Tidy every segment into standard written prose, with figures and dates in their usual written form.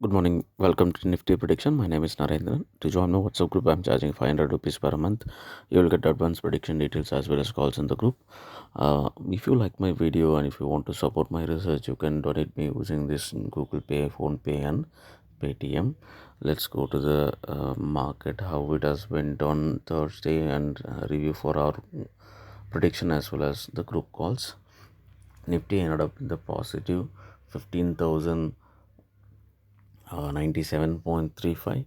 Good morning. Welcome to Nifty Prediction. My name is Narendran. To join my WhatsApp group, I'm charging 500 rupees per month. You will get advanced prediction details as well as calls in the group. If you like my video and if you want to support my research, you can donate me using this in Google Pay, Phone Pay, and Paytm. Let's go to the market, how it has went on Thursday, and review for our prediction as well as the group calls. Nifty ended up in the positive 15,000. 97.35,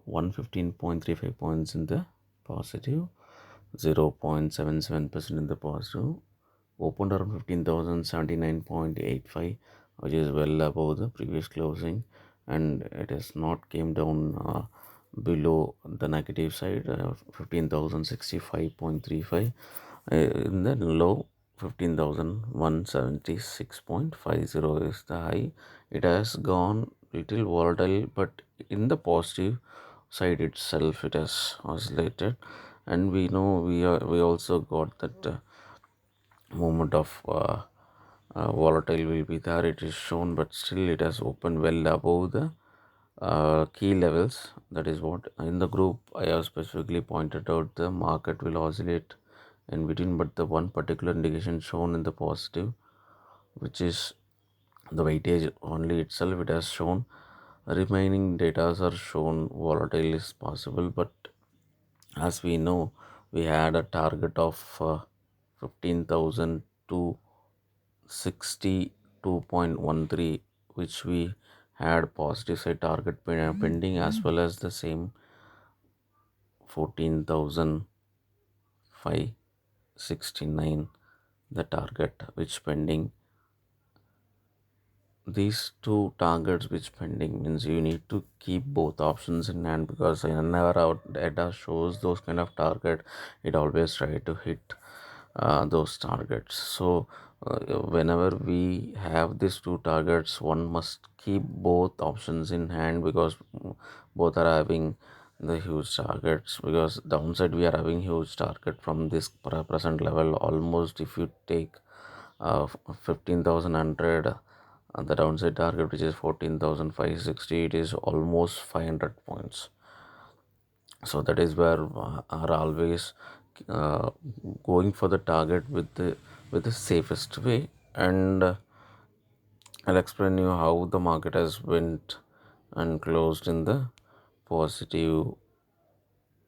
115.35 points in the positive, 0.77% in the positive, opened around 15,079.85, which is well above the previous closing, and it has not came down below the negative side, 15,065.35, in the low 15,176.50 is the high. It has gone little volatile, but in the positive side itself it has oscillated, and we know we also got that movement of volatile will be there, it is shown, but still it has opened well above the key levels. That is what in the group I have specifically pointed out. The market will oscillate in between, but the one particular indication shown in the positive, which is the weightage only itself, it has shown. Remaining data are shown volatile is possible, but as we know, we had a target of 15,000 to 62.13, which we had positive side target pending, as well as the same 14,569 the target which pending. These two targets which pending means you need to keep both options in hand, because whenever our data shows those kind of target, it always try to hit those targets. So whenever we have these two targets, one must keep both options in hand, because both are having the huge targets. Because downside we are having huge target from this present level, almost if you take 15,100, the downside target which is 14,560, it is almost 500 points. So that is where are always uh, going for the target with the safest way. And I'll explain you how the market has went and closed in the positive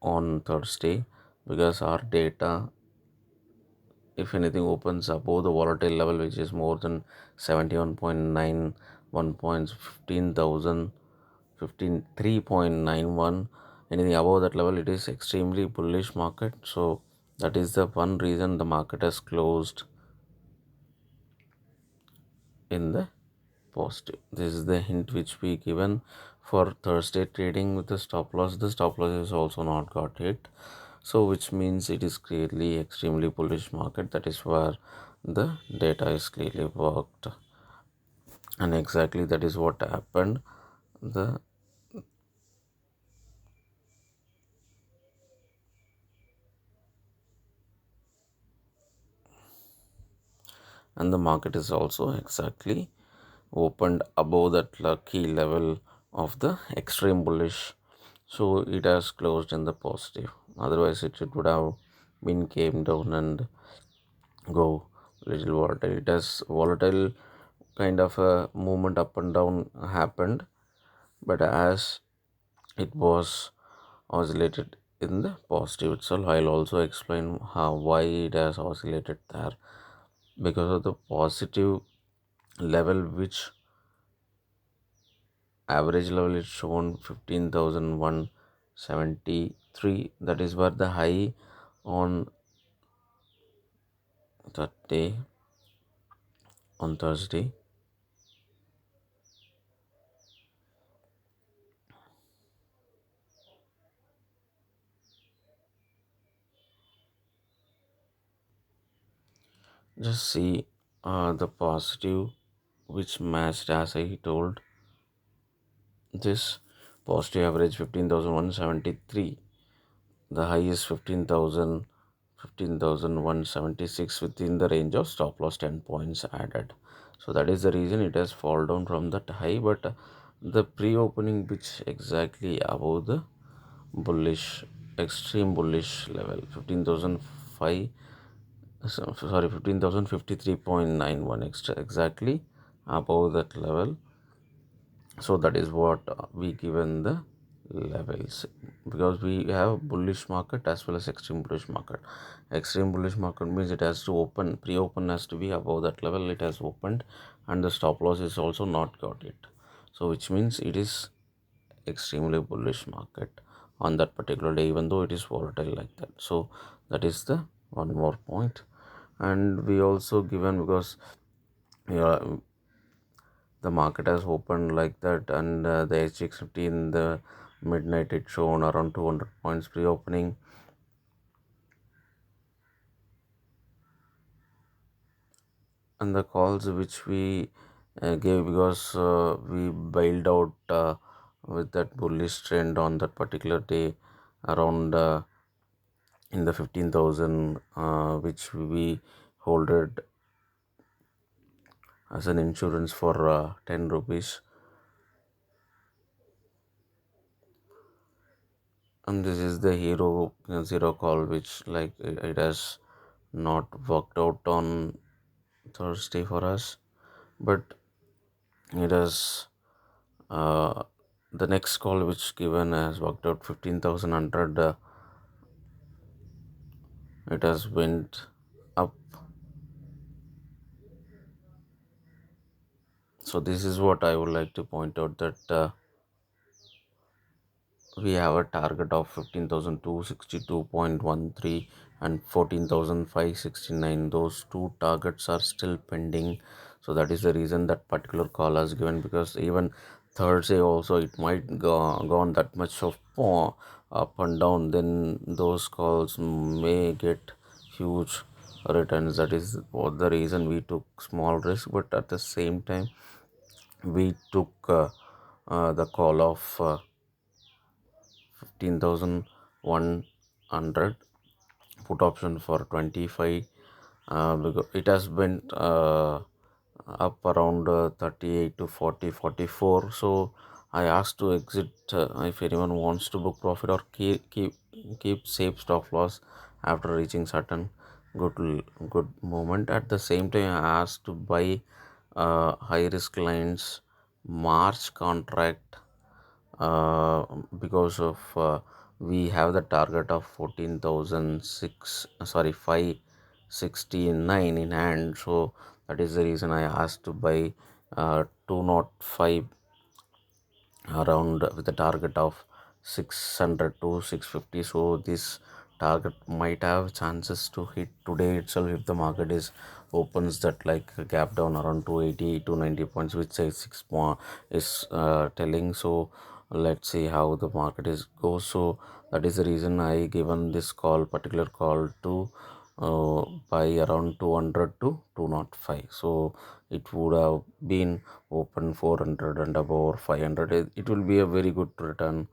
on Thursday, because our data, if anything, opens above the volatile level, which is more than 71.91 points, 15,000, 15,3.91, anything above that level, it is extremely bullish market. So that is the one reason the market has closed in the positive. This is the hint which we given for Thursday trading with the stop loss. The stop loss is also not got hit, so which means it is clearly extremely bullish market. That is where the data is clearly worked, and exactly that is what happened. The and the market is also exactly opened above that key level of the extreme bullish, so it has closed in the positive. Otherwise it would have been came down and go little volatile. It has volatile kind of a movement up and down happened, but as it was oscillated in the positive itself. I'll also explain how why it has oscillated there, because of the positive level, which average level is shown 15,173. That is where the high on that day, on Thursday. Just see the positive which matched, as I told, this positive average 15,173. The high is 15,176, within the range of stop loss 10 points added. So that is the reason it has fallen down from that high. But the pre-opening which exactly above the bullish, extreme bullish level, 15,005, sorry, 15,053.91 extra exactly above that level. So that is what we given the levels, because we have bullish market as well as extreme bullish market. Extreme bullish market means it has to open, pre-open has to be above that level, it has opened, and the stop loss is also not got it, so which means it is extremely bullish market on that particular day, even though it is volatile like that. So that is the one more point. And we also given, because yeah, the market has opened like that, and the HX50 in the midnight it shown around 200 points pre-opening, and the calls which we gave, because we bailed out with that bullish trend on that particular day around in the 15,000, which we holded as an insurance for 10 rupees. And this is the hero zero call, which like it has not worked out on Thursday for us, but it has uh, the next call which given has worked out 15,100. It has went up. So this is what I would like to point out, that we have a target of 15,262.13 and 14,569. Those two targets are still pending. So that is the reason that particular call has given, because even Thursday also it might go on that much of up and down, then those calls may get huge returns. That is what the reason we took small risk, but at the same time we took the call of 15,100 put option for 25, because it has been up around 38 to 40, 44. So I asked to exit if anyone wants to book profit or keep safe stop loss after reaching certain good moment. At the same time, I asked to buy high risk lines March contract, because of we have the target of 14,006, sorry, 569 in hand. So that is the reason I asked to buy 205 around with a target of 600 to 650. So this target might have chances to hit today itself if the market is opens that like a gap down around 280 to 90 points, which say 6 point is telling. So let's see how the market is goes. So that is the reason I given this call, particular call, to by around 200 to 205. So it would have been open 400 and above 500. It will be a very good return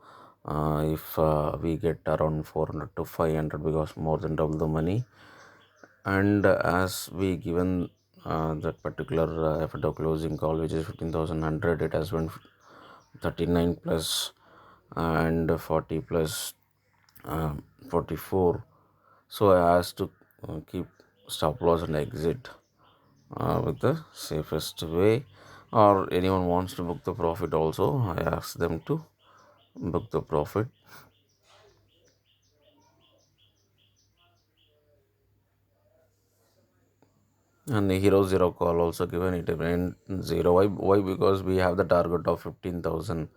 if we get around 400 to 500, because more than double the money. And as we given that particular FDO closing call, which is 15,100, it has been 39 plus and 40 plus 44. So I asked to keep stop loss and exit with the safest way, or anyone wants to book the profit also, I ask them to book the profit. And the hero zero call also given, it went zero. Why? Because we have the target of 15,000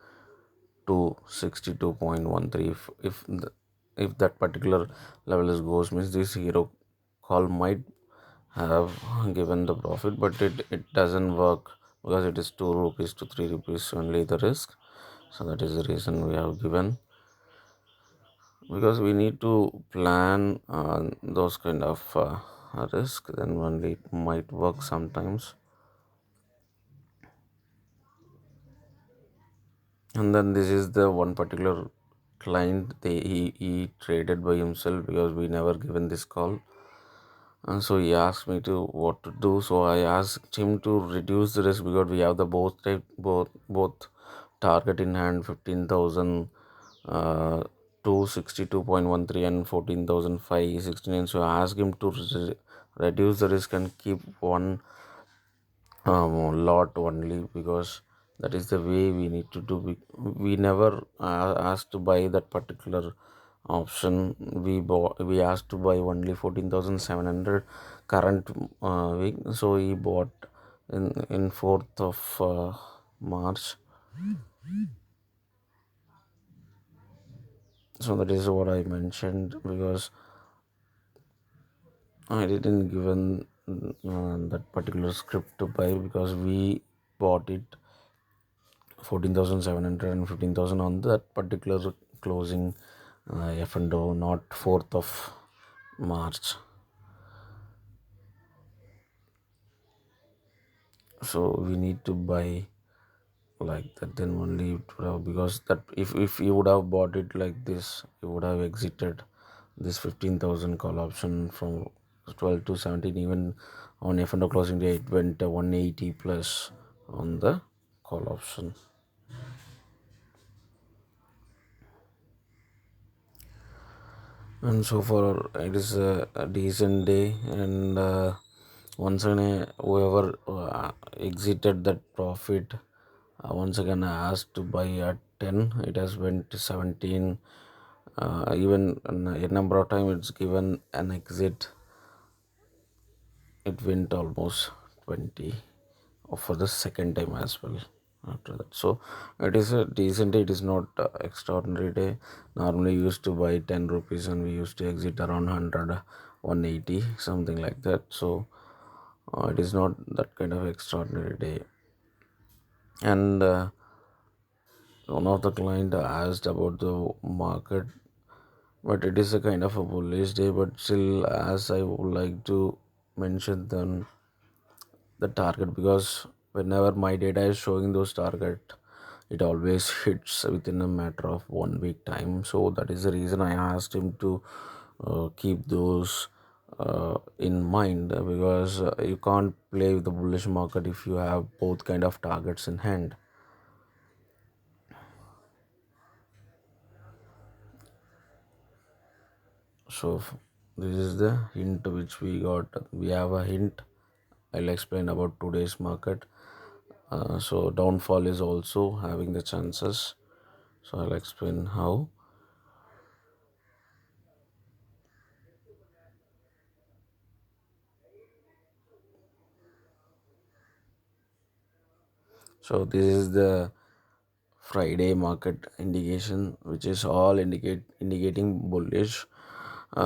to 62.13. If that particular level is goes, means this hero call might have given the profit, but it doesn't work, because it is 2 rupees to 3 rupees only the risk. So that is the reason we have given, because we need to plan those kind of risk, then only it might work sometimes. And then this is the one particular client, he traded by himself, because we never given this call. And so he asked me to what to do. So I asked him to reduce the risk, because we have the both target in hand 15,000 uh, 262.13 and 14,569. So I ask him to reduce the risk and keep one lot only, because that is the way we need to do. We never asked to buy that particular option. We asked to buy only 14,700 current week. So he bought in 4th of March. So that is what I mentioned, because I didn't given that particular script to buy, because we bought it 14,700 and 15,000 on that particular closing F&O, not 4th of March. So we need to buy like that, then only it would have, because that if you would have bought it like this, you would have exited this 15,000 call option from 12 to 17. Even on F&O closing day, it went 180 plus on the call option. And so far it is a decent day. And once again, whoever exited that profit, once again I asked to buy at 10. It has went to 17. Even a number of times it's given an exit, it went almost 20 for the second time as well after that. So it is a decent day. It is not extraordinary day. Normally used to buy 10 rupees and we used to exit around 100, 180, something like that. So it is not that kind of extraordinary day. And one of the client asked about the market, but it is a kind of a bullish day. But still, as I would like to mention the target, because whenever my data is showing those target, it always hits within a matter of 1 week time. So that is the reason I asked him to keep those in mind, because you can't play with the bullish market if you have both kind of targets in hand. So this is the hint which we got. We have a hint. I'll explain about today's market. So downfall is also having the chances. So I'll explain how. So this is the Friday market indication, which is all indicating bullish.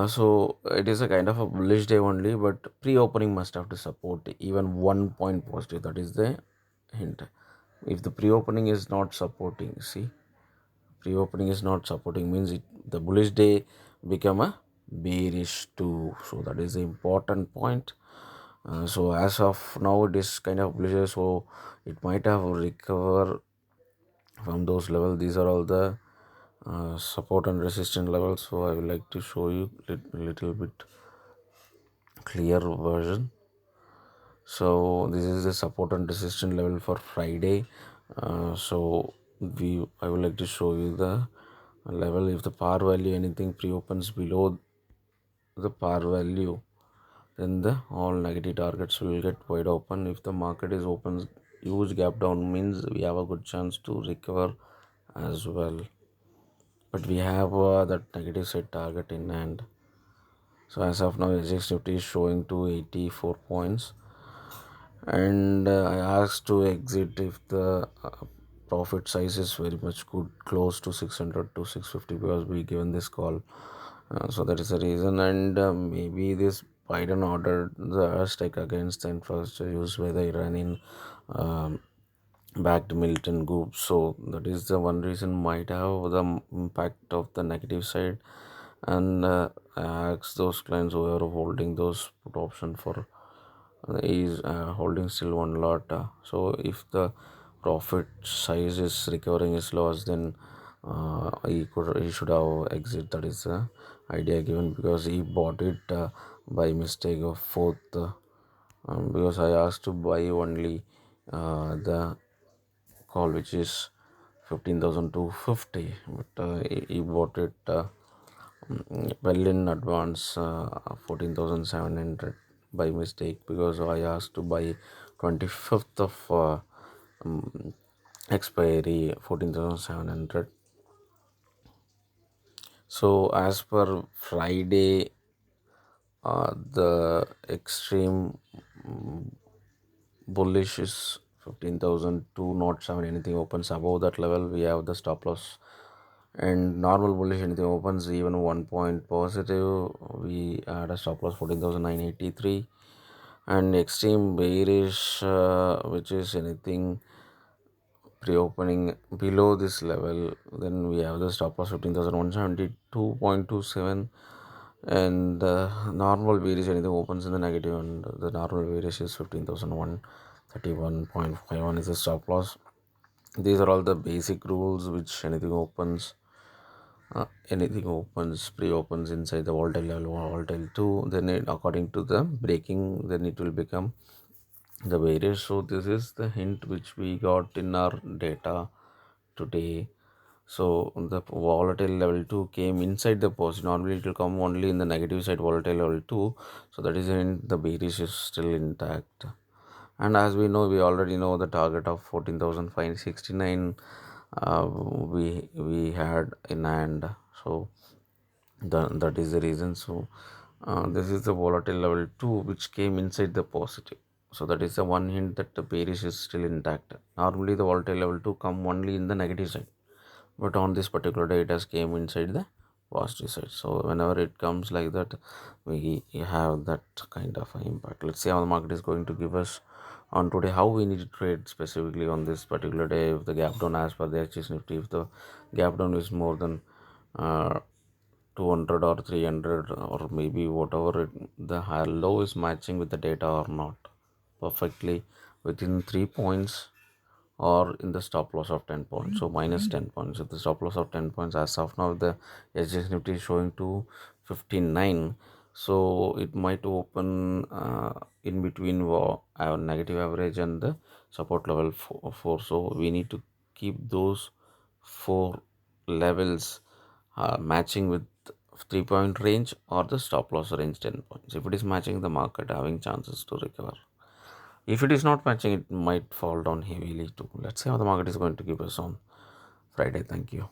So it is a kind of a bullish day only, but pre-opening must have to support even 1 point positive. That is the hint. If the pre-opening is not supporting, see, pre-opening is not supporting means the bullish day become a bearish too. So that is the important point. So as of now, it is kind of bullish. So it might have recover from those levels. These are all the support and resistance levels. So I would like to show you a little bit clear version. So this is the support and resistance level for Friday. So I would like to show you the level. If the par value anything pre-opens below the par value, then the all negative targets will get wide open. If the market is open huge gap down, means we have a good chance to recover as well. But we have that negative set target in hand. So as of now, SX Nifty is showing 284 points, and I asked to exit if the profit size is very much good, close to 600 to 650, because we given this call. So that is the reason. And maybe this Biden ordered the strike against the infrastructure used by the Iranian backed militant groups. So that is the one reason might have the impact of the negative side. And I asked those clients who are holding those put option for is holding still one lot. So if the profit size is recovering his loss, then he should have exit. That is the idea given, because he bought it by mistake of 4th. Because I asked to buy only the call which is 15,250, but he bought it well in advance, 14,700 by mistake, because I asked to buy 25th of um, expiry 14,700. So as per Friday, the extreme bullish is 15,207. Anything opens above that level, we have the stop loss. And normal bullish, anything opens even 1 point positive, we had a stop loss 14,983. And extreme bearish, which is anything pre-opening below this level, then we have the stop loss 15,172.27. And the normal bearish, anything opens in the negative, and the normal bearish is 15,131.51 is the stop loss. These are all the basic rules which anything opens pre-opens inside the volatile level 1, volatile 2, then according to the breaking, then it will become the bearish. So this is the hint which we got in our data today. So the volatile level 2 came inside the positive. Normally it will come only in the negative side, volatile level 2. So that is when the bearish is still intact. And as we know, we already know the target of 14,569 we had in hand. So that is the reason. So this is the volatile level 2 which came inside the positive. So that is the one hint that the bearish is still intact. Normally the volatile level 2 come only in the negative side, but on this particular day it has came inside the positive side. So whenever it comes like that, we have that kind of impact. Let's see how the market is going to give us on today, how we need to trade specifically on this particular day. If the gap down as per the Nifty, if the gap down is more than 200 or 300, or maybe whatever the high low is matching with the data or not perfectly within 3 points, or in the stop loss of 10 points, so minus 10 points. If the stop loss of 10 points, as of now the SGX Nifty is showing 259, so it might open in between our negative average and the support level 4. So we need to keep those 4 levels matching with 3-point range or the stop loss range 10 points. If it is matching, the market having chances to recover. If it is not matching, it might fall down heavily too. Let's see how the market is going to give us on Friday. Thank you.